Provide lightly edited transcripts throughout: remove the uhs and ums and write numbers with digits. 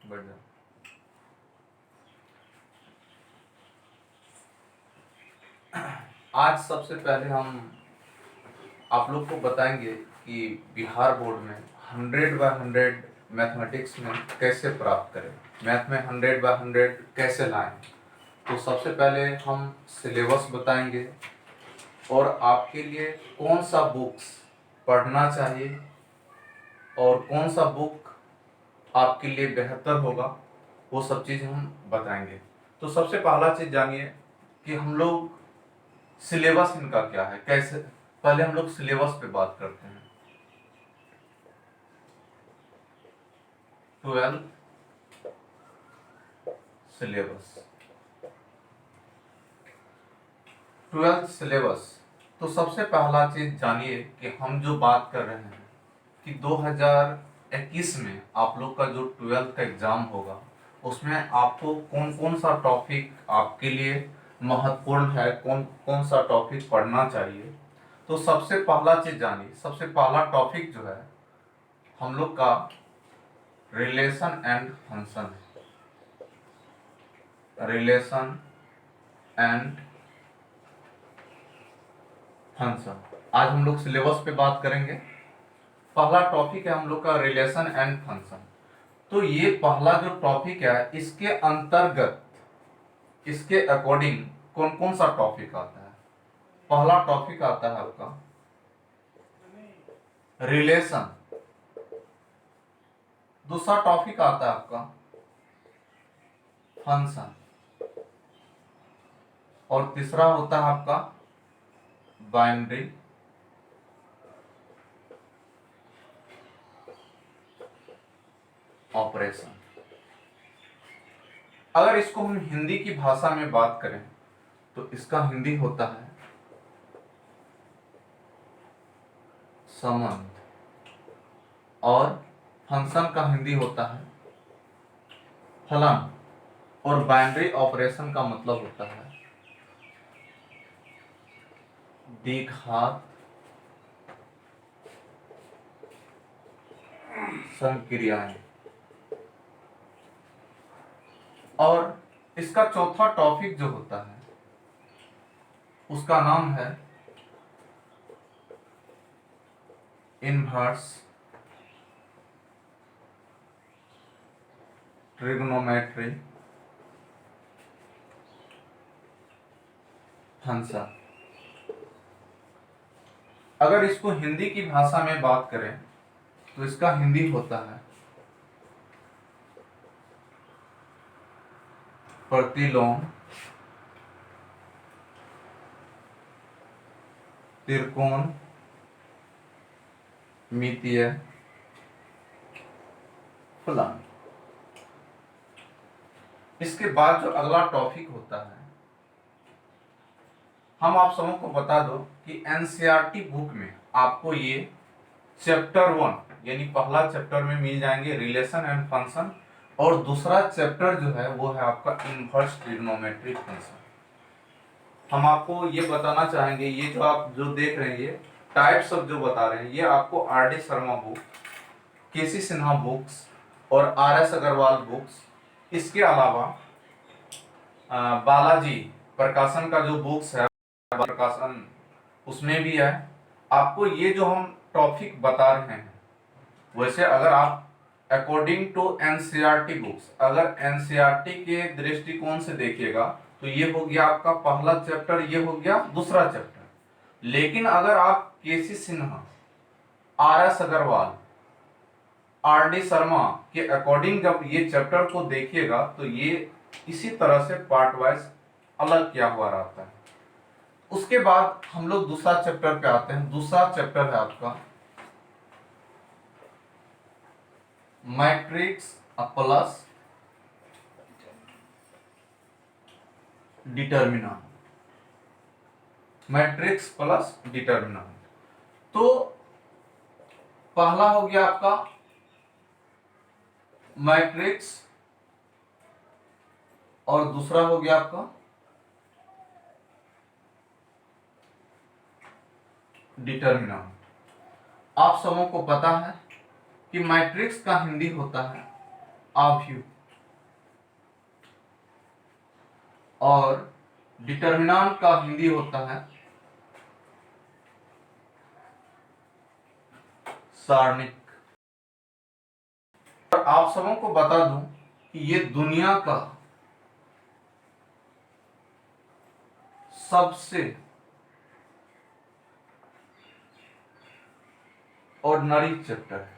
बढ़िया। आज सबसे पहले हम आप लोग को बताएंगे कि बिहार बोर्ड में 100/100 मैथमेटिक्स में कैसे प्राप्त करें, मैथ में 100/100 कैसे लाएं। तो सबसे पहले हम सिलेबस बताएंगे और आपके लिए कौन सा बुक्स पढ़ना चाहिए और कौन सा बुक आपके लिए बेहतर होगा, वो सब चीज़ हम बताएंगे। तो सबसे पहला चीज़ जानिए कि हम लोग सिलेबस इनका क्या है, कैसे। पहले हम लोग सिलेबस पे बात करते हैं। 12 सिलेबस, 12 सिलेबस। तो सबसे पहला चीज जानिए कि हम जो बात कर रहे हैं कि 2021 में आप लोग का जो 12th का एग्जाम होगा उसमें आपको कौन कौन सा टॉपिक आपके लिए महत्वपूर्ण है, कौन कौन सा टॉपिक पढ़ना चाहिए। तो सबसे पहला चीज जानिए, सबसे पहला टॉपिक जो है हम लोग का रिलेशन एंड फंक्शन है। रिलेशन एंड फंक्शन आज हम लोग सिलेबस पे बात करेंगे। पहला टॉपिक है हम लोग का रिलेशन एंड फंक्शन। तो ये पहला जो टॉपिक है इसके अंतर्गत, इसके अकॉर्डिंग कौन कौन सा टॉपिक आता है। पहला टॉपिक आता है आपका रिलेशन, दूसरा टॉपिक आता है आपका फंक्शन और तीसरा होता है आपका बाइनरी ऑपरेशन। अगर इसको हम हिंदी की भाषा में बात करें तो इसका हिंदी होता है संबंध और फंक्शन का हिंदी होता है फलन और बाइनरी ऑपरेशन का मतलब होता है द्विघात संक्रियाएं। और इसका चौथा टॉपिक जो होता है उसका नाम है इनवर्स ट्रिग्नोमेट्री फंक्शन। अगर इसको हिंदी की भाषा में बात करें तो इसका हिंदी होता है प्रतिलोम त्रिकोण मितीय फलन। इसके बाद जो अगला टॉपिक होता है, हम आप सबों को बता दो कि एनसीईआरटी बुक में आपको ये चैप्टर 1 यानी पहला चैप्टर में मिल जाएंगे रिलेशन एंड फंक्शन और दूसरा चैप्टर जो है वो है आपका इनवर्स ट्रिग्नोमेट्री फंक्शन। हम आपको ये बताना चाहेंगे, ये जो आप जो देख रहे हैं ये टाइप्स ऑफ जो बता रहे हैं ये आपको RD. Sharma book, KC. Sinha books और आर.एस. अग्रवाल बुक्स, इसके अलावा बालाजी प्रकाशन का जो बुक्स है प्रकाशन उसमें भी है। आपको ये जो हम टॉपिक बता रहे हैं वैसे अगर आप अकॉर्डिंग टू एनसीईआरटी बुक्स, अगर एनसीईआरटी के दृष्टिकोण से देखिएगा तो ये हो गया आपका पहला चैप्टर, ये हो गया दूसरा चैप्टर। लेकिन अगर आप के.सी. सिन्हा, आर.एस. अग्रवाल, आर.डी. शर्मा के अकॉर्डिंग जब ये चैप्टर को देखिएगा तो ये इसी तरह से पार्ट वाइज अलग किया हुआ रहता है। उसके बाद हम लोग दूसरा चैप्टर पे आते हैं। दूसरा चैप्टर है आपका matrix plus determinant, matrix plus determinant. तो पहला हो गया आपका मैट्रिक्स और दूसरा हो गया आपका डिटर्मिनेंट। आप सबों को पता है कि मैट्रिक्स का हिंदी होता है आव्यूह और डिटर्मिनेंट का हिंदी होता है सारणिक। और आप सबों को बता दूं कि ये दुनिया का सबसे ऑर्डिनरी चैप्टर है।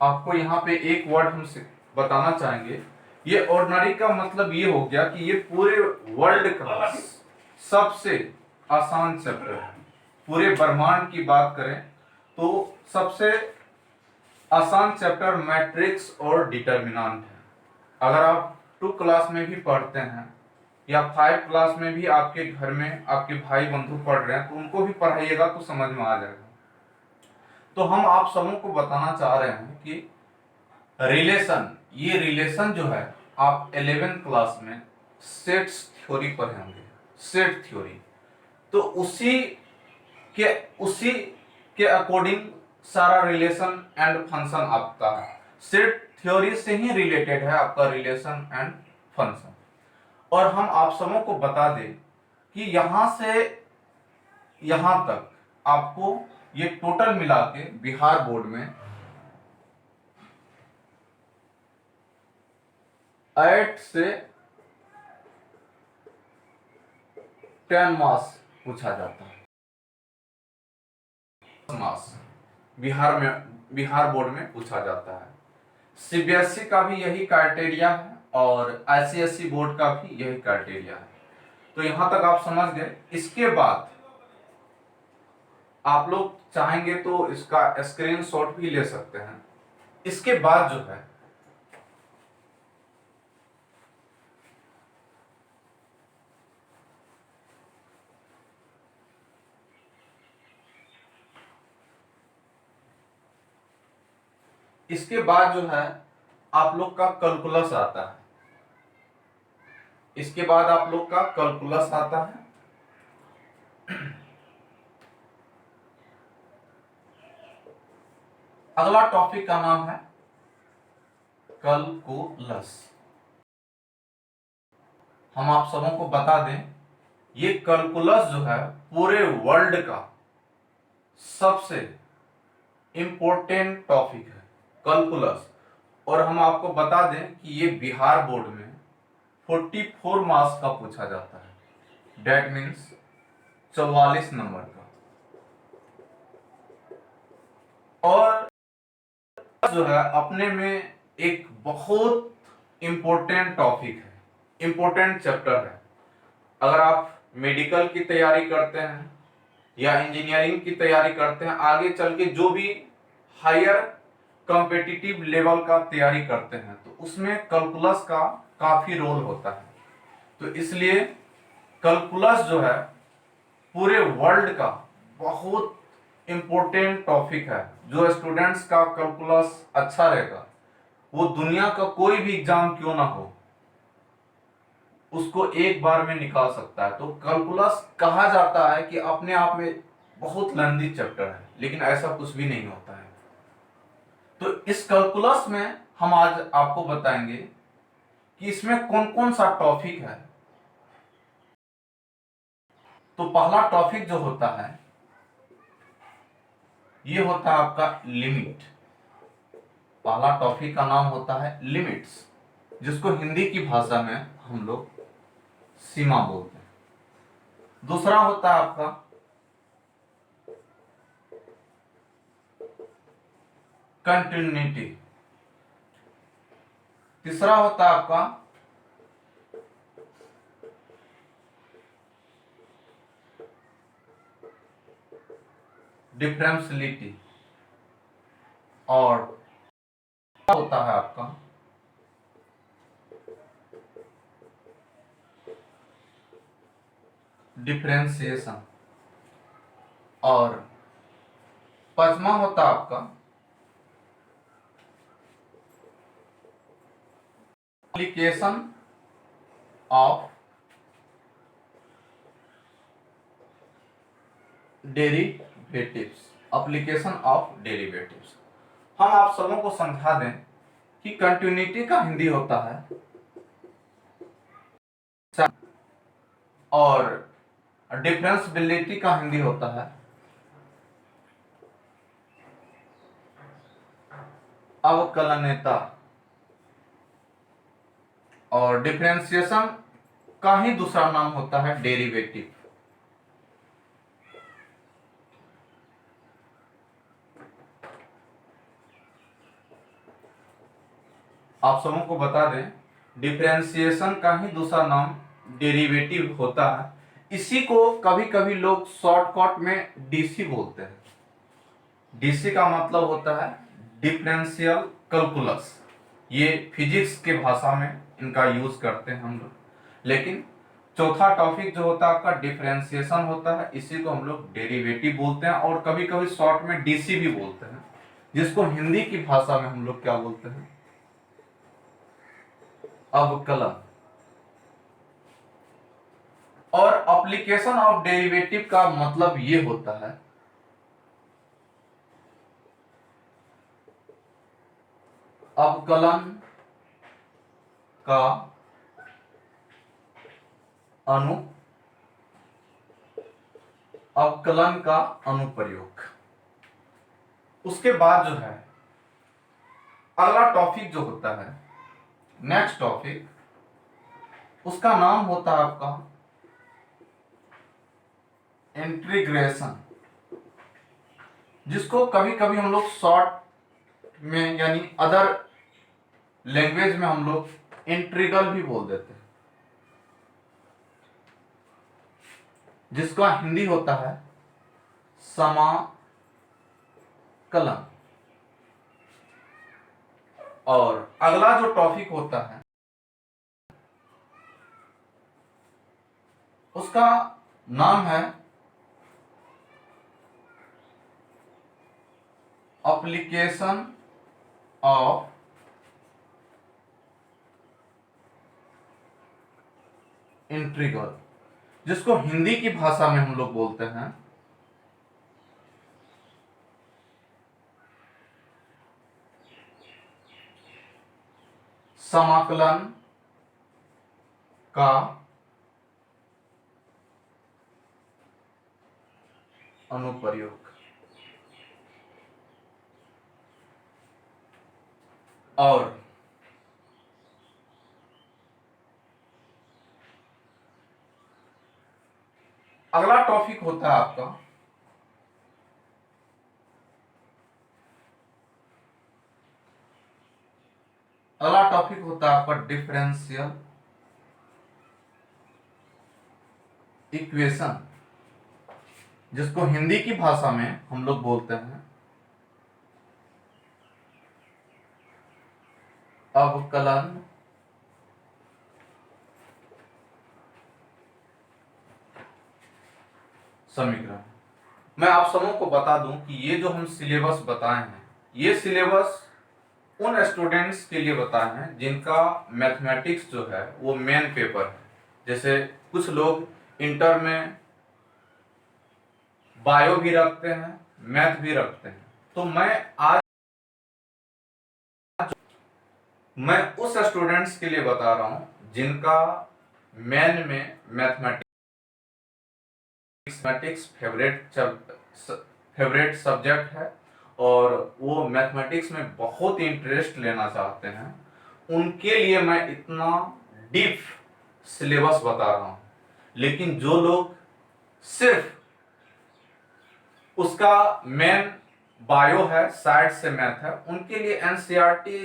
आपको यहाँ पे एक वर्ड हम बताना चाहेंगे। ये ऑर्डिनरी का मतलब ये हो गया कि ये पूरे वर्ल्ड का सबसे आसान चैप्टर है। पूरे ब्रह्मांड की बात करें तो सबसे आसान चैप्टर मैट्रिक्स और डिटर्मिनेंट है। अगर आप 2 क्लास में भी पढ़ते हैं या 5 क्लास में भी आपके घर में आपके भाई बंधु पढ़ रहे हैं तो उनको भी पढ़ाइएगा तो समझ में आ जाएगा। तो हम आप सबों को बताना चाह रहे हैं कि रिलेशन, ये रिलेशन जो है आप 11th क्लास में सेट्स थ्योरी पढ़े होंगे, सेट थ्योरी। तो उसी के अकॉर्डिंग सारा रिलेशन एंड फंक्शन आपका है। सेट थ्योरी से ही रिलेटेड है आपका रिलेशन एंड फंक्शन। और हम आप सबों को बता दें कि यहां से यहां तक आपको ये टोटल मिला के बिहार बोर्ड में 8 से 10 मार्क्स पूछा जाता है। मार्क्स बिहार बोर्ड में पूछा जाता है। सीबीएसई का भी यही क्राइटेरिया है और आईसीएसई बोर्ड का भी यही क्राइटेरिया है। तो यहां तक आप समझ गए। इसके बाद आप लोग चाहेंगे तो इसका स्क्रीनशॉट भी ले सकते हैं। इसके बाद जो है आप लोग का कैलकुलस आता है। इसके बाद आप लोग का कैलकुलस आता है। अगला टॉपिक का नाम है कैलकुलस। हम आप सबों को बता दें ये कैलकुलस जो है पूरे वर्ल्ड का सबसे इंपॉर्टेंट टॉपिक है कैलकुलस। और हम आपको बता दें कि ये बिहार बोर्ड में 44 मार्क्स का पूछा जाता है। डेट मीन्स 44 नंबर का। और जो है अपने में एक बहुत इंपॉर्टेंट टॉपिक है, इंपॉर्टेंट चैप्टर है। अगर आप मेडिकल की तैयारी करते हैं या इंजीनियरिंग की तैयारी करते हैं, आगे चल के जो भी हायर कॉम्पिटिटिव लेवल का तैयारी करते हैं तो उसमें कैलकुलस का काफी रोल होता है। तो इसलिए कैलकुलस जो है पूरे वर्ल्ड का बहुत इंपॉर्टेंट टॉपिक है। जो स्टूडेंट्स का कैलकुलस अच्छा रहेगा वो दुनिया का कोई भी एग्जाम क्यों ना हो उसको एक बार में निकाल सकता है। तो कैलकुलस कहा जाता है कि अपने आप में बहुत लंबी चैप्टर है, लेकिन ऐसा कुछ भी नहीं होता है। तो इस कैलकुलस में हम आज आपको बताएंगे कि इसमें कौन कौन सा टॉपिक है। तो पहला टॉपिक जो होता है ये होता है आपका लिमिट। पहला टॉपिक का नाम होता है लिमिट्स, जिसको हिंदी की भाषा में हम लोग सीमा बोलते हैं। दूसरा होता है आपका कंटिन्यूटी। तीसरा होता है आपका डिफरेंशियलिटी। और होता है आपका डिफरेंशिएशन। और पांचवा होता है आपका application of derivatives. Application of derivatives. हम आप सबों को समझा दें कि कंटिन्यूटी का हिंदी होता है और डिफरेंशियबिलिटी का हिंदी होता है अवकलनीयता, और डिफरेंशिएशन का ही दूसरा नाम होता है डेरिवेटिव। आप सबों को बता दें, डिफरेंशिएशन का ही दूसरा नाम डेरिवेटिव होता है। इसी को कभी कभी लोग शॉर्टकट में डीसी बोलते हैं। डीसी का मतलब होता है डिफरेंशियल कैलकुलस। ये फिजिक्स के भाषा में इनका यूज करते हैं हम लोग। लेकिन चौथा टॉपिक जो होता है आपका डिफरेंशिएशन होता है, इसी को हम लोग डेरिवेटिव बोलते हैं और कभी कभी शॉर्ट में डीसी भी बोलते हैं, जिसको हिंदी की भाषा में हम लोग क्या बोलते हैं, अवकलन। और एप्लीकेशन ऑफ डेरिवेटिव का मतलब ये होता है अवकलन का अवकलन का अनुप्रयोग। उसके बाद जो है अगला टॉपिक जो होता है, नेक्स्ट टॉपिक, उसका नाम होता है आपका इंटीग्रेशन, जिसको कभी कभी हम लोग शॉर्ट में यानी अदर लैंग्वेज में हम लोग इंटीग्रल भी बोल देते हैं, जिसका हिंदी होता है समाकलन। और अगला जो टॉपिक होता है उसका नाम है एप्लीकेशन ऑफ इंटीग्रल, जिसको हिंदी की भाषा में हम लोग बोलते हैं समाकलन का अनुप्रयोग। और अगला टॉपिक होता है आपका आपका डिफरेंशियल इक्वेशन, जिसको हिंदी की भाषा में हम लोग बोलते हैं अवकलन समीकरण। मैं आप सबों को बता दूं कि ये जो हम सिलेबस बताए हैं, ये सिलेबस उन स्टूडेंट्स के लिए बताए हैं जिनका मैथमेटिक्स जो है वो मेन पेपर है। जैसे कुछ लोग इंटर में बायो भी रखते हैं, मैथ भी रखते हैं, तो मैं उस स्टूडेंट्स के लिए बता रहा हूं जिनका मेन में मैथमेटिक्स फेवरेट सब्जेक्ट है और वो मैथमेटिक्स में बहुत इंटरेस्ट लेना चाहते हैं। उनके लिए मैं इतना डीप सिलेबस बता रहा हूं। लेकिन जो लोग सिर्फ उसका मेन बायो है, साइड से मैथ है, उनके लिए एनसीईआरटी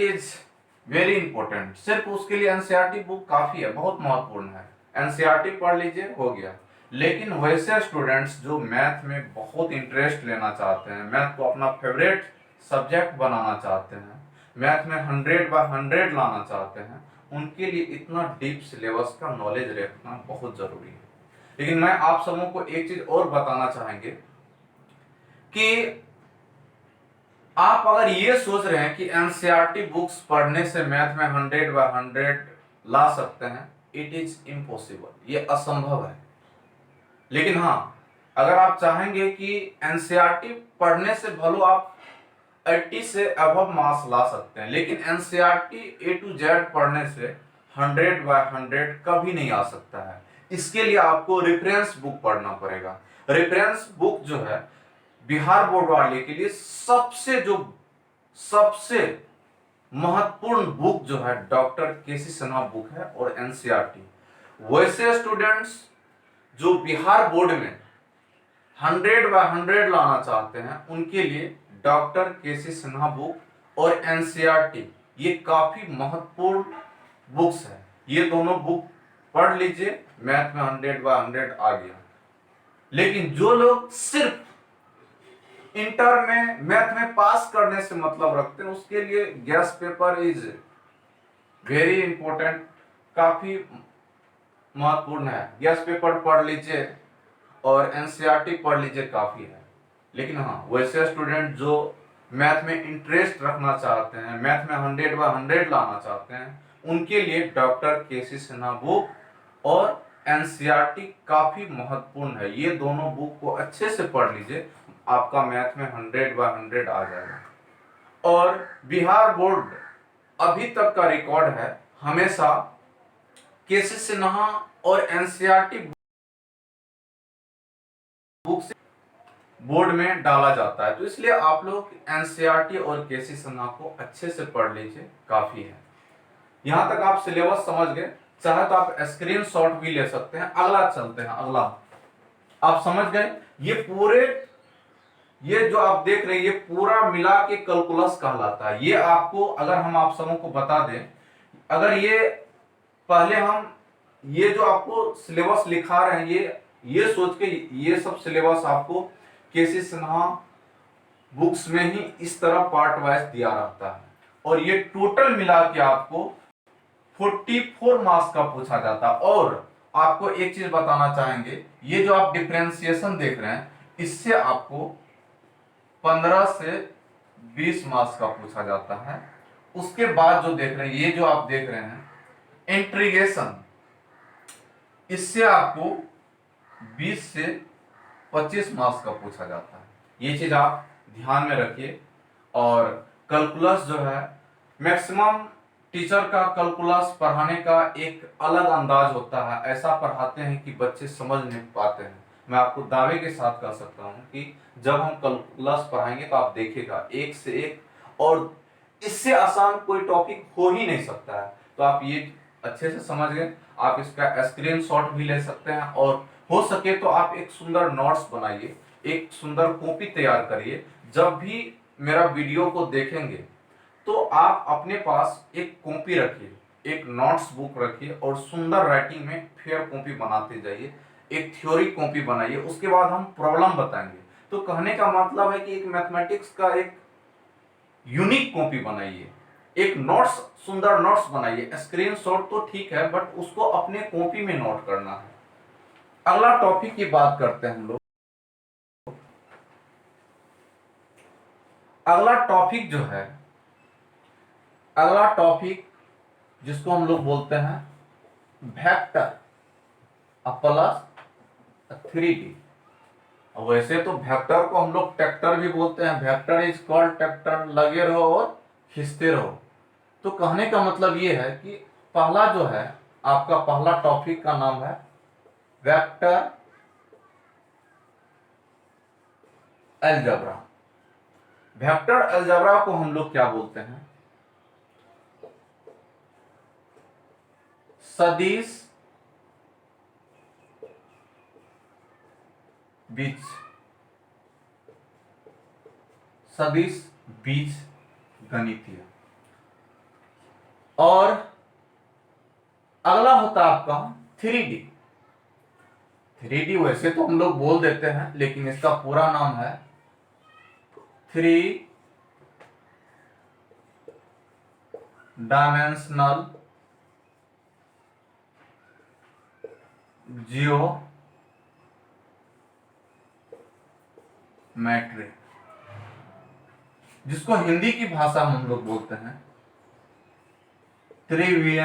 इज वेरी इंपॉर्टेंट। सिर्फ उसके लिए एनसीईआरटी बुक काफी है, बहुत महत्वपूर्ण है। एनसीईआरटी पढ़ लीजिए, हो गया। लेकिन वैसे स्टूडेंट्स जो मैथ में बहुत इंटरेस्ट लेना चाहते हैं, मैथ को अपना फेवरेट सब्जेक्ट बनाना चाहते हैं, मैथ में 100/100 लाना चाहते हैं, उनके लिए इतना डीप सिलेबस का नॉलेज रखना बहुत जरूरी है। लेकिन मैं आप सबों को एक चीज और बताना चाहेंगे कि आप अगर ये सोच रहे हैं कि एनसीईआरटी बुक्स पढ़ने से मैथ में 100/100 ला सकते हैं, इट इज इम्पॉसिबल, ये असंभव है। लेकिन हाँ, अगर आप चाहेंगे कि एनसीईआरटी पढ़ने से भलो आप 80 से अबव मार्क्स ला सकते हैं, लेकिन एनसीईआरटी A to Z पढ़ने से 100/100 कभी नहीं आ सकता है। इसके लिए आपको रेफरेंस बुक पढ़ना पड़ेगा। रेफरेंस बुक जो है बिहार बोर्ड वाले के लिए सबसे महत्वपूर्ण बुक जो है डॉक्टर केसी सिन्हा बुक है और एनसीईआरटी। वैसे स्टूडेंट्स जो बिहार बोर्ड में 100/100 लाना चाहते हैं उनके लिए डॉक्टर केसी सिन्हा बुक और एनसीईआरटी ये काफी महत्वपूर्ण बुक्स है। ये दोनों बुक पढ़ लीजिए, मैथ में 100/100 आ गया। लेकिन जो लोग सिर्फ इंटर में मैथ में पास करने से मतलब रखते हैं उसके लिए gas paper is very important, काफी महत्वपूर्ण है। गैस पेपर पढ़ लीजिए और एनसीईआरटी पढ़ लीजिए, काफी है। लेकिन हाँ, वैसे स्टूडेंट जो मैथ में इंटरेस्ट रखना चाहते हैं, मैथ में 100/100 लाना चाहते हैं, उनके लिए डॉक्टर केसी सिन्हा बुक और एनसीईआरटी काफी महत्वपूर्ण है। ये दोनों बुक को अच्छे से पढ़ लीजिए, आपका मैथ में 100/100 आ जाएगा। और बिहार बोर्ड अभी तक का रिकॉर्ड है, हमेशा केसी सिन्हा और एनसीईआरटी बुक से बोर्ड में डाला जाता है। तो इसलिए आप लोग एनसीईआरटी और केसी सिन्हा को अच्छे से पढ़ लीजिए, काफी है। यहां तक आप सिलेबस समझ गए, चाहे तो आप स्क्रीनशॉट भी ले सकते हैं। अगला चलते हैं। अगला आप समझ गए, ये जो आप देख रहे हैं ये पूरा मिला के कैलकुलस कहलाता है। ये आपको, अगर हम आप सबों को बता दें, अगर ये पहले हम ये जो आपको सिलेबस लिखा रहे हैं ये सोच के ये सब सिलेबस आपको केसी सिन्हा बुक्स में ही इस तरह पार्ट वाइज दिया रहता है। और ये टोटल मिला के आपको 44 मार्क्स का पूछा जाता है। और आपको एक चीज बताना चाहेंगे, ये जो आप डिफरेंशिएशन देख रहे हैं इससे आपको 15 से 20 मार्क्स का पूछा जाता है। उसके बाद जो देख रहे हैं, ये जो आप देख रहे हैं इंटीग्रेशन, इससे आपको 20 से 25 मार्क्स का पूछा जाता है। ये चीज आप ध्यान में रखिए। और कैलकुलस जो है, मैक्सिमम टीचर का कैलकुलस पढ़ाने का एक अलग अंदाज होता है। ऐसा पढ़ाते हैं कि बच्चे समझ नहीं पाते हैं। मैं आपको दावे के साथ कह सकता हूं कि जब हम कैलकुलस पढ़ाएंगे तो आप देखिएगा एक से एक, और इससे आसान कोई टॉपिक हो ही नहीं सकता है। तो आप ये अच्छे से समझ गए। आप इसका स्क्रीनशॉट भी ले सकते हैं, और हो सके तो आप एक सुंदर नोट्स बनाइए, एक सुंदर कॉपी तैयार करिए। जब भी मेरा वीडियो को देखेंगे तो आप अपने पास एक कॉपी रखिए, एक नोट्स बुक रखिए, और सुंदर राइटिंग में फेयर कॉपी बनाते जाइए। एक थ्योरी कॉपी बनाइए, उसके बाद हम प्रॉब्लम बताएंगे। तो कहने का मतलब है कि एक मैथमेटिक्स का एक यूनिक कॉपी बनाइए, एक नोट्स, सुंदर नोट्स बनाइए। स्क्रीनशॉट तो ठीक है, बट उसको अपने कॉपी में नोट करना है। अगला टॉपिक की बात करते हैं हम लोग। अगला टॉपिक जो है, अगला टॉपिक जिसको हम लोग बोलते हैं वेक्टर प्लस 3D। वैसे तो वेक्टर को हम लोग ट्रैक्टर भी बोलते हैं। वेक्टर इज कॉल्ड ट्रैक्टर, लगे रहो और खींचते रहो। तो कहने का मतलब ये है कि पहला जो है आपका, पहला टॉपिक का नाम है वेक्टर अलजेब्रा। वेक्टर अलजेब्रा को हम लोग क्या बोलते हैं? सदिश बीज, सदिश बीज गणितीय। और अगला होता है आपका 3D। 3D वैसे तो हम लोग बोल देते हैं, लेकिन इसका पूरा नाम है 3 डायमेंशनल जियोमेट्री, जिसको हिंदी की भाषा में हम लोग बोलते हैं त्रिविमीय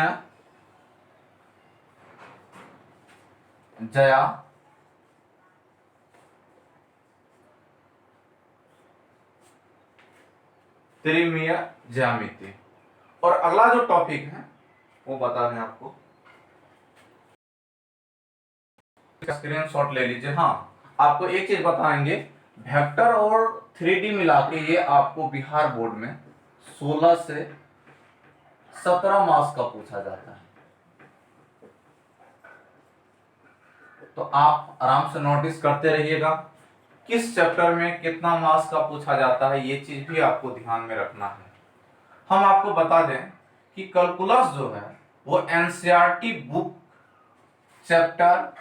त्रिमीय ज्यामिति। और अगला जो टॉपिक है वो बता दें आपको, स्क्रीनशॉट ले लीजिए। हाँ, आपको एक चीज बताएंगे, वेक्टर और 3D मिला के ये आपको बिहार बोर्ड में 16 से 17 मार्क्स का पूछा जाता है। तो आप आराम से नोटिस करते रहिएगा किस चैप्टर में कितना मार्क्स का पूछा जाता है, ये चीज भी आपको ध्यान में रखना है। हम आपको बता दें कि कैलकुलस जो है वो एनसीईआरटी बुक चैप्टर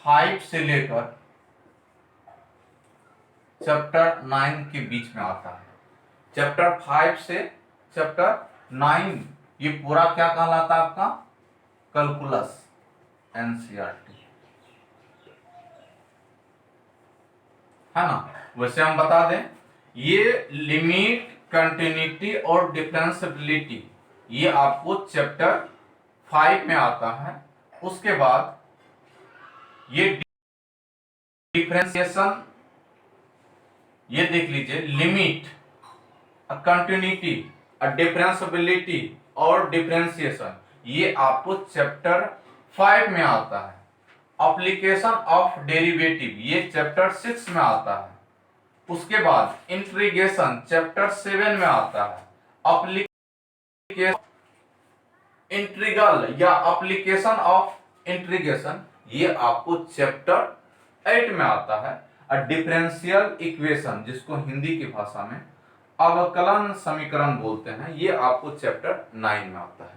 5 से लेकर चैप्टर 9 के बीच में आता है। चैप्टर 5 से चैप्टर 9 ये पूरा क्या कहलाता है आपका, कैलकुलस एनसीईआरटी, है ना। वैसे हम बता दें, ये लिमिट, कंटिन्यूटी और डिफरेंशिएबिलिटी ये आपको चैप्टर 5 में आता है। उसके बाद ये डिफरेंशिएशन, ये देख लीजिए, लिमिट, कंटिन्यूटी, डिफरेंशिएबिलिटी और डिफरेंशिएशन ये आपको चैप्टर 5 में आता है। एप्लीकेशन ऑफ डेरिवेटिव ये चैप्टर 6 में आता है। उसके बाद इंटीग्रेशन चैप्टर 7 में आता है। एप्लीकेशन इंटीग्रल या एप्लीकेशन ऑफ इंटीग्रेशन ये आपको चैप्टर 8 में आता है। और डिफरेंशियल इक्वेशन जिसको हिंदी की भाषा में अवकलन समीकरण बोलते हैं, ये आपको चैप्टर 9 में आता है।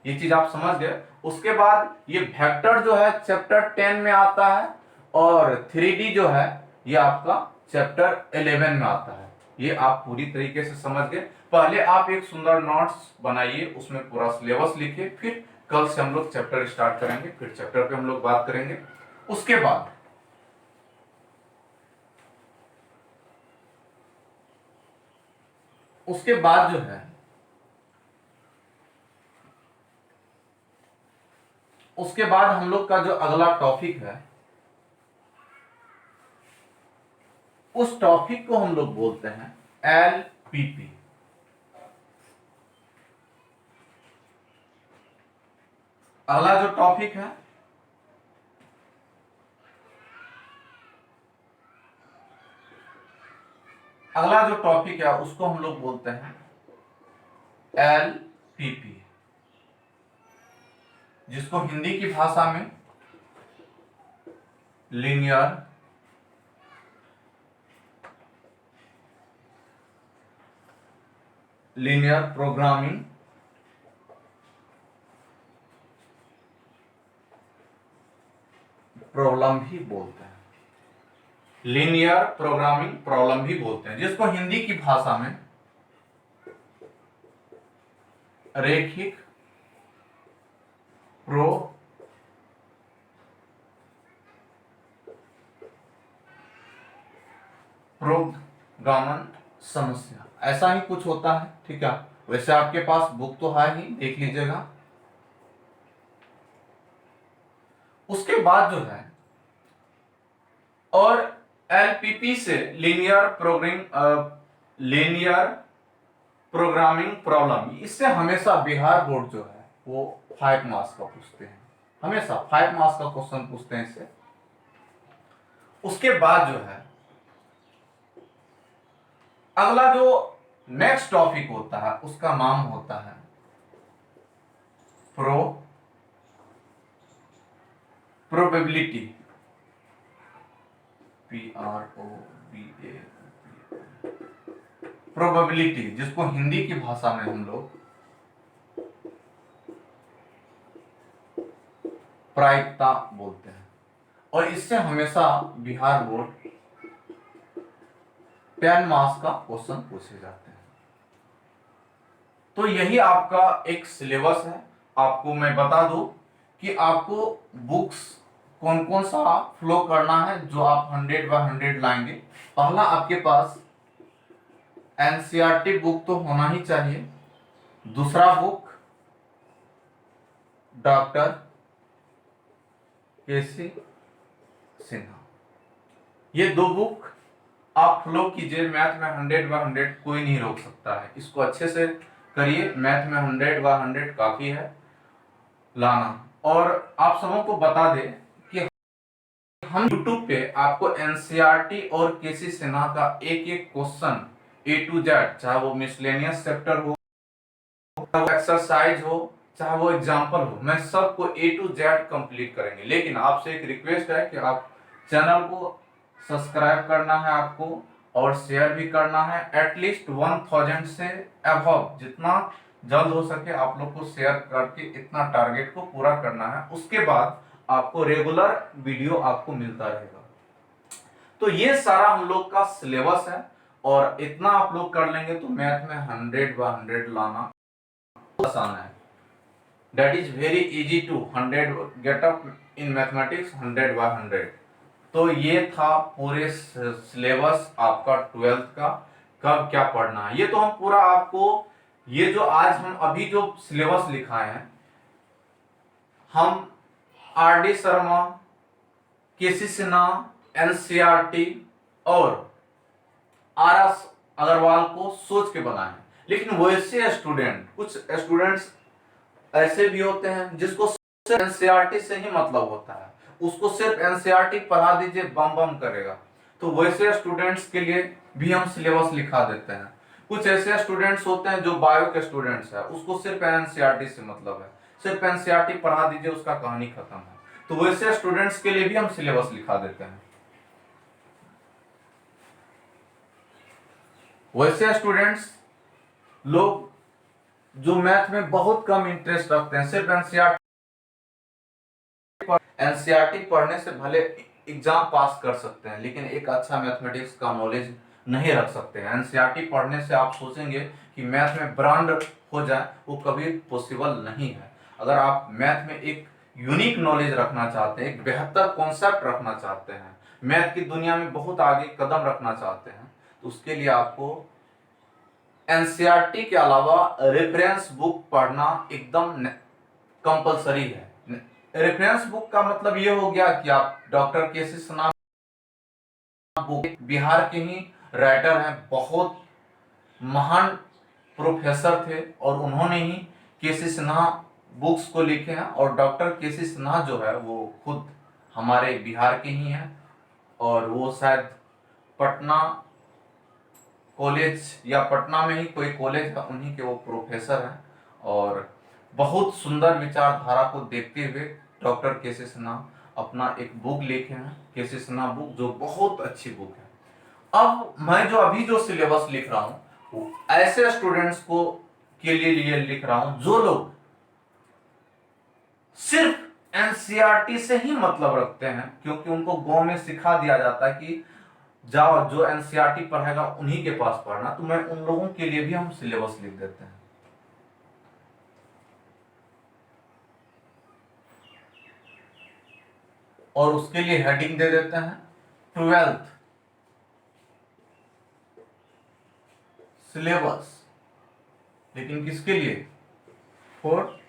ये चीज आप समझ गए। उसके बाद ये वेक्टर जो है चैप्टर 10 में आता है और 3D जो है ये आपका चैप्टर 11 में आता है। ये आप पूरी तरीके से समझ गए। पहले आप एक सुंदर नोट्स बनाइए, उसमें पूरा सिलेबस लिखिए, फिर कल से हम लोग चैप्टर स्टार्ट करेंगे, फिर चैप्टर पे हम लोग बात करेंगे। उसके बाद जो है उसके बाद हम लोग का जो अगला टॉपिक है, उस टॉपिक को हम लोग बोलते हैं एलपीपी। अगला जो टॉपिक है उसको हम लोग बोलते हैं एलपीपी, जिसको हिंदी की भाषा में लीनियर प्रोग्रामिंग प्रॉब्लम भी बोलते हैं। लीनियर प्रोग्रामिंग प्रॉब्लम भी बोलते हैं, जिसको हिंदी की भाषा में रैखिक प्रोग्रामन समस्या ऐसा ही कुछ होता है, ठीक है। वैसे आपके पास बुक तो है ही, देख लीजिएगा। उसके बाद जो है, और एलपीपी से लीनियर प्रोग्रामिंग प्रॉब्लम, इससे हमेशा बिहार बोर्ड जो है वो 5 मार्क्स का पूछते हैं, हमेशा 5 मार्क्स का क्वेश्चन पूछते हैं इससे। उसके बाद जो है अगला जो नेक्स्ट टॉपिक होता है उसका नाम होता है प्रोबेबिलिटी, प्रोबेबिलिटी, जिसको हिंदी की भाषा में हम लोग प्रायिकता बोलते हैं। और इससे हमेशा बिहार बोर्ड 10 मार्क्स का क्वेश्चन पूछे जाते हैं। तो यही आपका एक सिलेबस है। आपको मैं बता दूं कि आपको बुक्स कौन कौन सा फ्लो करना है जो आप 100 बाय 100 लाएंगे। पहला, आपके पास एनसीईआरटी बुक तो होना ही चाहिए। दूसरा बुक डॉक्टर केसी सिन्हा, ये दो बुक आप फ्लो कीजिए, मैथ में 100/100 कोई नहीं रोक सकता है। इसको अच्छे से करिए, मैथ में 100/100 काफी है लाना। और आप सबों को बता दें कि हम YouTube पे आपको एनसीईआरटी और केसी सिन्हा का एक एक क्वेश्चन A to Z, चाहे वो मिसलेनियस चैप्टर हो, चाहे वो एक्सरसाइज हो, चाहे वो एग्जाम्पल हो, मैं सबको A to Z कंप्लीट करेंगे। लेकिन आपसे एक रिक्वेस्ट है कि आप चैनल को सब्सक्राइब करना है आपको, और शेयर भी करना है। एटलीस्ट 1000 से अबव जितना जल्द हो सके आप लोग को शेयर करके इतना टारगेट को पूरा करना है। उसके बाद आपको रेगुलर वीडियो आपको मिलता रहेगा। तो ये सारा हम लोग का सिलेबस है, और इतना आप लोग कर लेंगे तो मैथ में 100/100 लाना आसान है। That is very easy to 100 get up in mathematics 100/100। तो ये था पूरे सिलेबस आपका 12th का, कब क्या पढ़ना है। ये तो हम पूरा आपको, ये जो आज हम अभी जो सिलेबस लिखाए हैं, हम RD शर्मा, केसी सिन्हा, एनसीईआरटी और RS अग्रवाल को सोच के बनाए हैं। लेकिन वैसे स्टूडेंट, कुछ स्टूडेंट्स ऐसे भी होते हैं जिसको सिर्फ एनसीईआरटी से ही मतलब होता है, उसको सिर्फ एनसीईआरटी पढ़ा दीजिए बम बम करेगा। तो वैसे स्टूडेंट्स के लिए भी हम सिलेबस लिखा देते हैं। कुछ ऐसे स्टूडेंट्स होते हैं जो बायो के स्टूडेंट्स है, उसको सिर्फ एनसीईआरटी से मतलब है, सिर्फ एनसीईआरटी पढ़ा दीजिए उसका कहानी खत्म है। तो वैसे स्टूडेंट्स के लिए भी हम सिलेबस लिखा देते हैं। वैसे स्टूडेंट्स लोग जो मैथ में बहुत कम इंटरेस्ट रखते हैं, सिर्फ एनसीईआरटी पढ़ने से भले एग्जाम पास कर सकते हैं, लेकिन एक अच्छा मैथमेटिक्स का नॉलेज नहीं रख सकते हैं। एनसीईआरटी पढ़ने से आप सोचेंगे कि मैथ में ब्रांड हो जाए, वो कभी पॉसिबल नहीं है। अगर आप मैथ में एक यूनिक नॉलेज रखना चाहते हैं, एक बेहतर कॉन्सेप्ट रखना चाहते हैं, मैथ की दुनिया में बहुत आगे कदम रखना चाहते हैं, तो उसके लिए आपको एनसीईआरटी के अलावा रेफरेंस बुक पढ़ना एकदम कंपलसरी है। रेफरेंस बुक का मतलब ये हो गया कि आप डॉक्टर केसी सिन्हा बुक, बिहार के ही राइटर हैं, बहुत महान प्रोफेसर थे, और उन्होंने ही केसी सिन्हा बुक्स को लिखे हैं। और डॉक्टर केसी सिन्हा जो है वो खुद हमारे बिहार के ही हैं, और वो शायद पटना कॉलेज या पटना में ही कोई कॉलेज है, उन्हीं के वो प्रोफेसर हैं। और बहुत सुंदर विचारधारा को देखते हुए डॉक्टर केसी सिन्हा अपना एक बुक लिखे हैं, केसी सिन्हा बुक, जो बहुत अच्छी बुक है। अब मैं जो अभी जो सिलेबस लिख रहा हूं, वो ऐसे स्टूडेंट्स को के लिए लिख रहा हूं जो लोग सिर्फ एनसीईआरटी से ही मतलब रखते हैं, क्योंकि उनको गांव में सिखा दिया जाता है कि जाओ जो एनसीईआरटी पढ़ेगा उन्हीं के पास पढ़ना। तो मैं उन लोगों के लिए भी हम सिलेबस लिख देते हैं। और उसके लिए हेडिंग दे देते हैं 12th सिलेबस। लेकिन किसके लिए? फॉर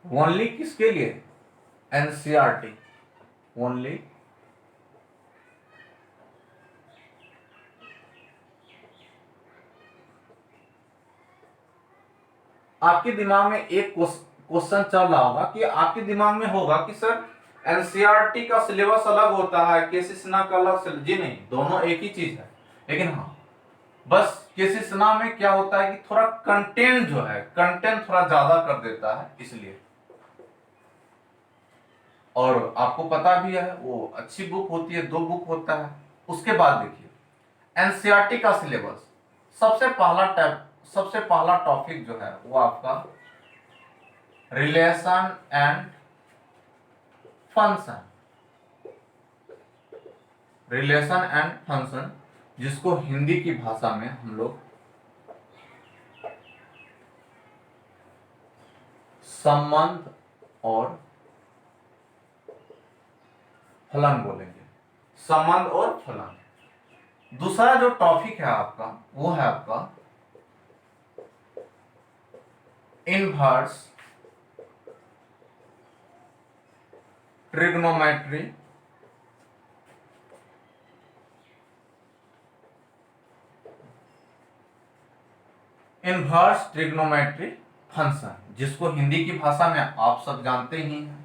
ओनली किसके लिए? NCERT only. आपके दिमाग में एक क्वेश्चन चल रहा होगा, कि आपके दिमाग में होगा कि सर एनसीईआरटी का सिलेबस अलग होता है, केसी सिन्हा का अलग। जी नहीं, दोनों एक ही चीज है। लेकिन हाँ, बस केसी सिन्हा में क्या होता है कि थोड़ा कंटेंट जो है, कंटेंट थोड़ा ज्यादा कर देता है, इसलिए। और आपको पता भी है वो अच्छी बुक होती है, 2 बुक होता है। उसके बाद देखिए एनसीईआरटी का सिलेबस, सबसे पहला टॉपिक जो है वो आपका relation and function. Relation and function, जिसको हिंदी की भाषा में हम लोग संबंध और फलन बोलेंगे। संबंध और फलन। दूसरा जो टॉपिक है आपका, वो है आपका inverse trigonometry, inverse trigonometry function, जिसको हिंदी की भाषा में आप सब जानते ही हैं।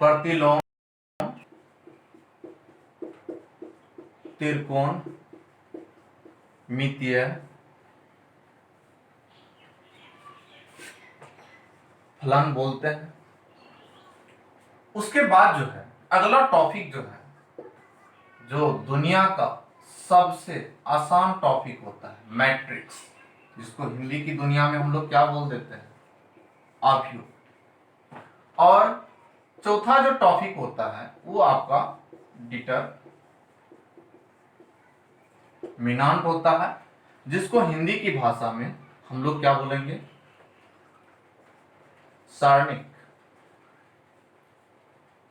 प्रतिलोम, त्रिकोण मितीय, फलन बोलते हैं। उसके बाद जो है अगला टॉपिक जो है, जो दुनिया का सबसे आसान टॉपिक होता है, मैट्रिक्स, जिसको हिंदी की दुनिया में हम लोग क्या बोल देते हैं, आव्यूह। और चौथा जो टॉपिक होता है वो आपका डिटरमिनेंट होता है, जिसको हिंदी की भाषा में हम लोग क्या बोलेंगे, सारणिक।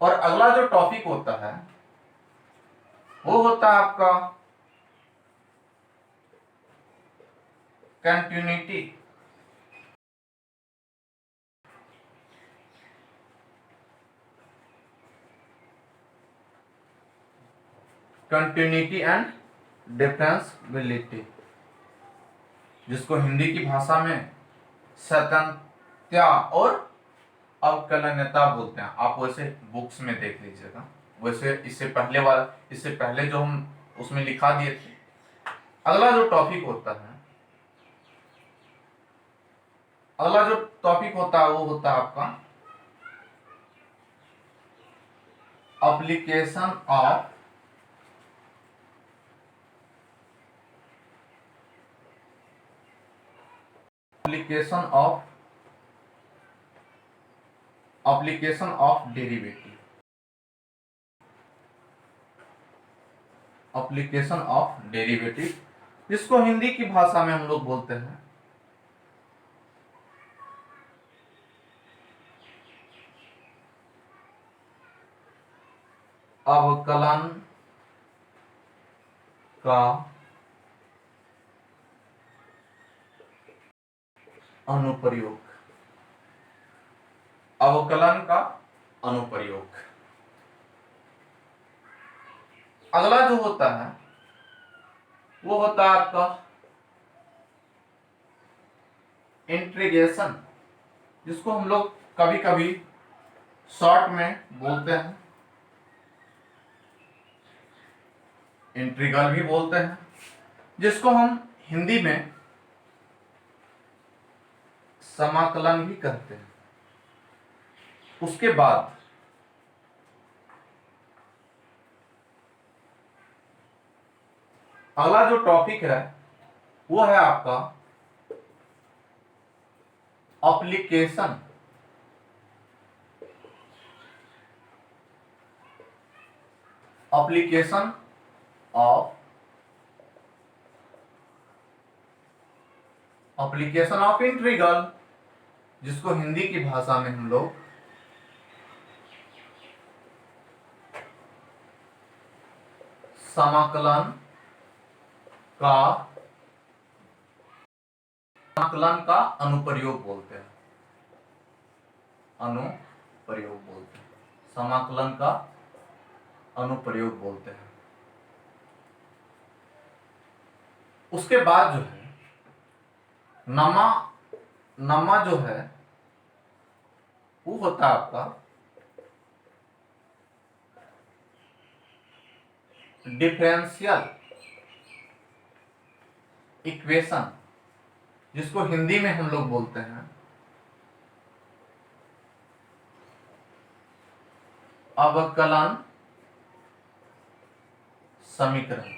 और अगला जो टॉपिक होता है वो होता है आपका कंटिन्यूटी। कंटिन्यूटी एंड डिफरेंशियबिलिटी, जिसको हिंदी की भाषा में स्वतंत्रता और अवकलनीयता बोलते हैं। आप वैसे बुक्स में देख लीजिएगा, वैसे इससे पहले जो हम उसमें लिखा दिए थे। अगला जो टॉपिक होता है वो होता है आपका एप्लीकेशन ऑफ डेरिवेटिव, जिसको हिंदी की भाषा में हम लोग बोलते हैं अवकलन का अनुप्रयोग। अगला जो होता है वो होता है आपका इंटीग्रेशन, जिसको हम लोग कभी कभी शॉर्ट में बोलते हैं, इंटीग्रल भी बोलते हैं, जिसको हम हिंदी में समाकलन भी कहते हैं। उसके बाद अगला जो टॉपिक है वो है आपका एप्लीकेशन ऑफ इंटीग्रल, जिसको हिंदी की भाषा में हम लोग समाकलन का अनुप्रयोग बोलते हैं। समाकलन का अनुप्रयोग बोलते हैं। उसके बाद जो है नमा जो है वो होता है आपका डिफरेंशियल इक्वेशन, जिसको हिंदी में हम लोग बोलते हैं अवकलन समीकरण।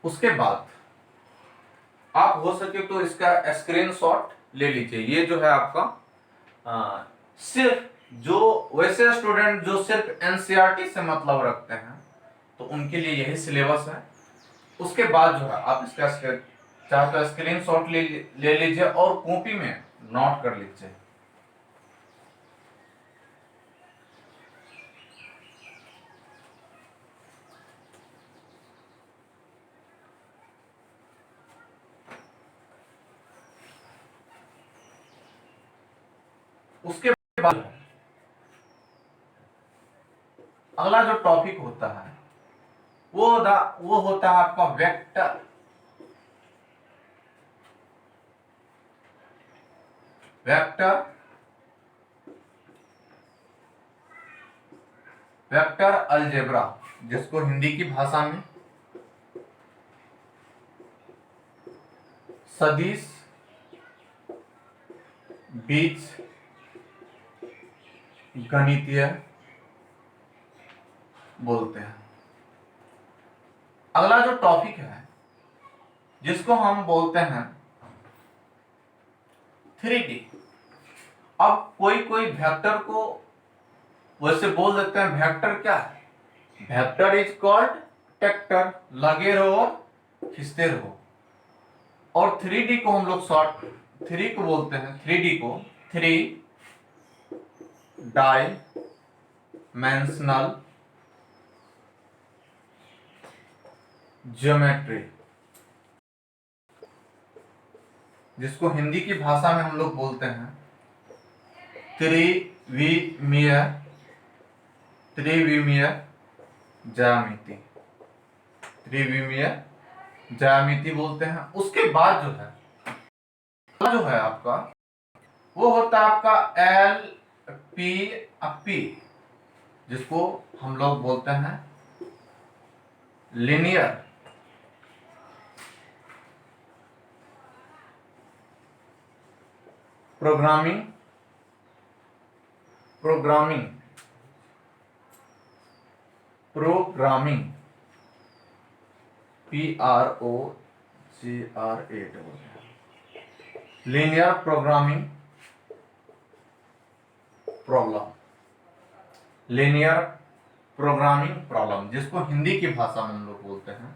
उसके बाद आप हो सके तो इसका स्क्रीनशॉट ले लीजिए। ये जो है आपका सिर्फ जो वैसे स्टूडेंट जो सिर्फ एनसीईआरटी से मतलब रखते हैं तो उनके लिए यही सिलेबस है। उसके बाद जो है आप इसका चाहे तो स्क्रीनशॉट ले लीजिए और कॉपी में नोट कर लीजिए। उसके बाद अगला जो टॉपिक होता है वो होता है आपका वेक्टर। वेक्टर अलजेब्रा, जिसको हिंदी की भाषा में सदिश बीज गणितीय बोलते हैं। अगला जो टॉपिक है जिसको हम बोलते हैं 3D। अब कोई वेक्टर को वैसे बोल देते हैं वेक्टर क्या है, वेक्टर इज कॉल्ड ट्रैक्टर, लगे रहो और खींचते रहो। और 3D को हम लोग शॉर्ट 3 को बोलते हैं, 3D को 3 डायमेंशनल ज्योमेट्री, जिसको हिंदी की भाषा में हम लोग बोलते हैं त्रिविमीय ज्यामिति, ज्यामिति बोलते हैं। उसके बाद जो है आपका वो होता है आपका LPP, जिसको हम लोग बोलते हैं linear programming linear programming problem, जिसको हिंदी की भाषा में हम लोग बोलते हैं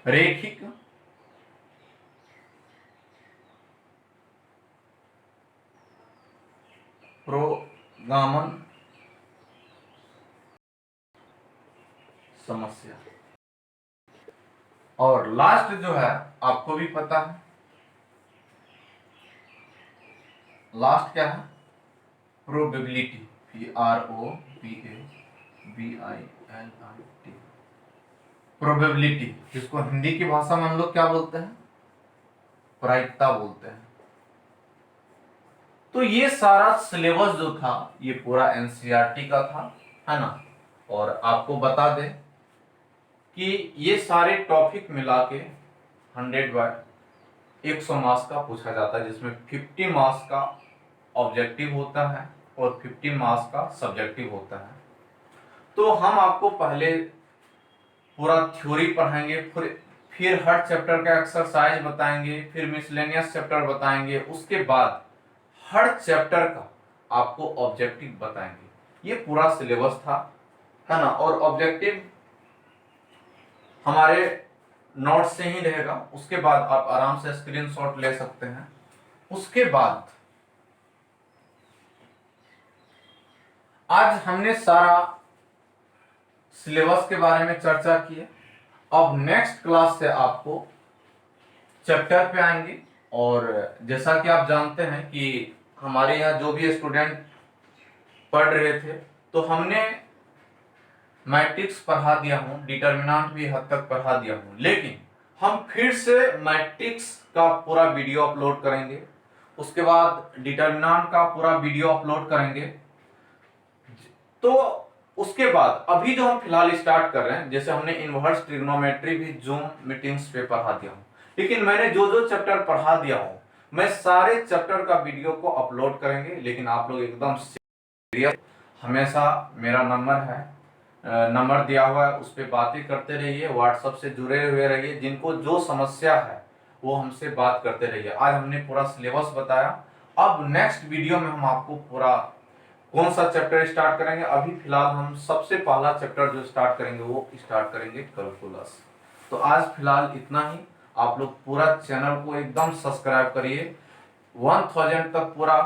रैखिक प्रोग्रामन समस्या। और लास्ट जो है आपको भी पता है, लास्ट क्या है, प्रोबेबिलिटी, PROBABILIT, प्रोबेबिलिटी, जिसको हिंदी की भाषा में हम लोग क्या बोलते हैं, प्रायिकता बोलते हैं। तो ये सारा सिलेबस जो था ये पूरा एनसीईआरटी का था, है ना। और आपको बता दें कि ये सारे टॉपिक मिला के 100 बाय 100 मार्क्स का पूछा जाता है, जिसमें 50 मार्क्स का ऑब्जेक्टिव होता है और 50 मार्क्स का सब्जेक्टिव होता है। तो हम आपको पहले पूरा थ्योरी पढ़ाएंगे, फिर हर चैप्टर का एक्सरसाइज बताएंगे, फिर मिसलेनियस चैप्टर बताएंगे, उसके बाद हर चैप्टर का आपको ऑब्जेक्टिव बताएंगे। ये पूरा सिलेबस था, है ना। और ऑब्जेक्टिव हमारे नोट से ही रहेगा, उसके बाद आप आराम से स्क्रीनशॉट ले सकते हैं। उसके बाद आज हमने सारा सिलेबस के बारे में चर्चा की है। अब नेक्स्ट क्लास से आपको चैप्टर पे आएंगे। और जैसा कि आप जानते हैं कि हमारे यहाँ जो भी स्टूडेंट पढ़ रहे थे, तो हमने मैट्रिक्स पढ़ा दिया हूँ, डिटर्मिनेंट भी हद तक पढ़ा दिया हूँ, लेकिन हम फिर से मैट्रिक्स का पूरा वीडियो अपलोड करेंगे, उसके बाद डिटर्मिनेंट का पूरा वीडियो अपलोड करेंगे। तो उसके बाद अभी जो हम फिलहाल स्टार्ट कर रहे हैं, जैसे हमने इनवर्स ट्रिग्नोमेट्री भी जूम मीटिंग्स पे पढ़ा दिया हूँ, लेकिन मैंने जो चैप्टर पढ़ा दिया हूँ मैं सारे चैप्टर का वीडियो को अपलोड करेंगे। लेकिन आप लोग एकदम सीरियस, हमेशा मेरा नंबर है, नंबर दिया हुआ है, उस पर बातें करते रहिए, व्हाट्सएप से जुड़े हुए रहिए, जिनको जो समस्या है वो हमसे बात करते रहिए। आज हमने पूरा सिलेबस बताया, अब नेक्स्ट वीडियो में हम आपको पूरा कौन सा चैप्टर स्टार्ट करेंगे। अभी फिलहाल हम सबसे पहला चैप्टर जो स्टार्ट करेंगे वो स्टार्ट करेंगे कैलकुलस। तो आज फिलहाल इतना ही। आप लोग पूरा चैनल को एकदम सब्सक्राइब करिए, 1000 तक पूरा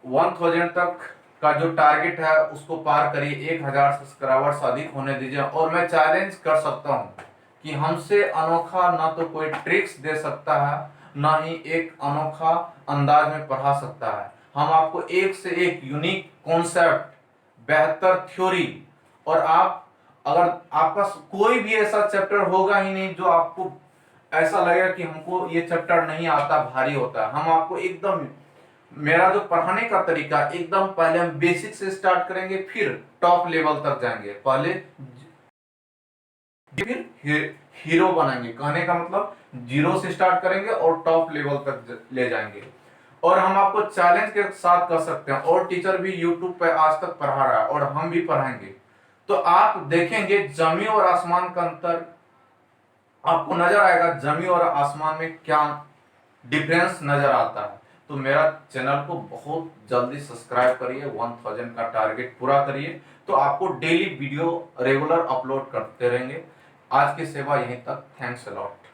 1000 तक का जो टारगेट है उसको पार करिए, 1000 सब्सक्राइबर्स अधिक होने दीजिए। और मैं चैलेंज कर सकता हूँ कि हमसे अनोखा ना तो कोई ट्रिक्स दे सकता है, ना ही एक अनोखा अंदाज में पढ़ा सकता है। हम आपको एक से एक यूनिक कॉन्सेप्ट, बेहतर थ्योरी, और आप अगर आपका कोई भी ऐसा चैप्टर होगा ही नहीं जो आपको ऐसा लगेगा कि हमको ये चैप्टर नहीं आता, भारी होता है, हम आपको एकदम, मेरा जो पढ़ाने का तरीका एकदम, पहले हम बेसिक से स्टार्ट करेंगे, फिर टॉप लेवल तक जाएंगे, पहले फिर हीरो बनाएंगे। कहने का मतलब जीरो से स्टार्ट करेंगे और टॉप लेवल तक ले जाएंगे। और हम आपको चैलेंज के साथ कर सकते हैं, और टीचर भी यूट्यूब पे आज तक पढ़ा रहा है और हम भी पढ़ाएंगे, तो आप देखेंगे जमीन और आसमान का अंतर आपको नजर आएगा, जमीन और आसमान में क्या डिफरेंस नजर आता है। तो मेरा चैनल को बहुत जल्दी सब्सक्राइब करिए, 1000 का टारगेट पूरा करिए, तो आपको डेली वीडियो रेगुलर अपलोड करते रहेंगे। आज की सेवा यहीं तक। Thanks a lot.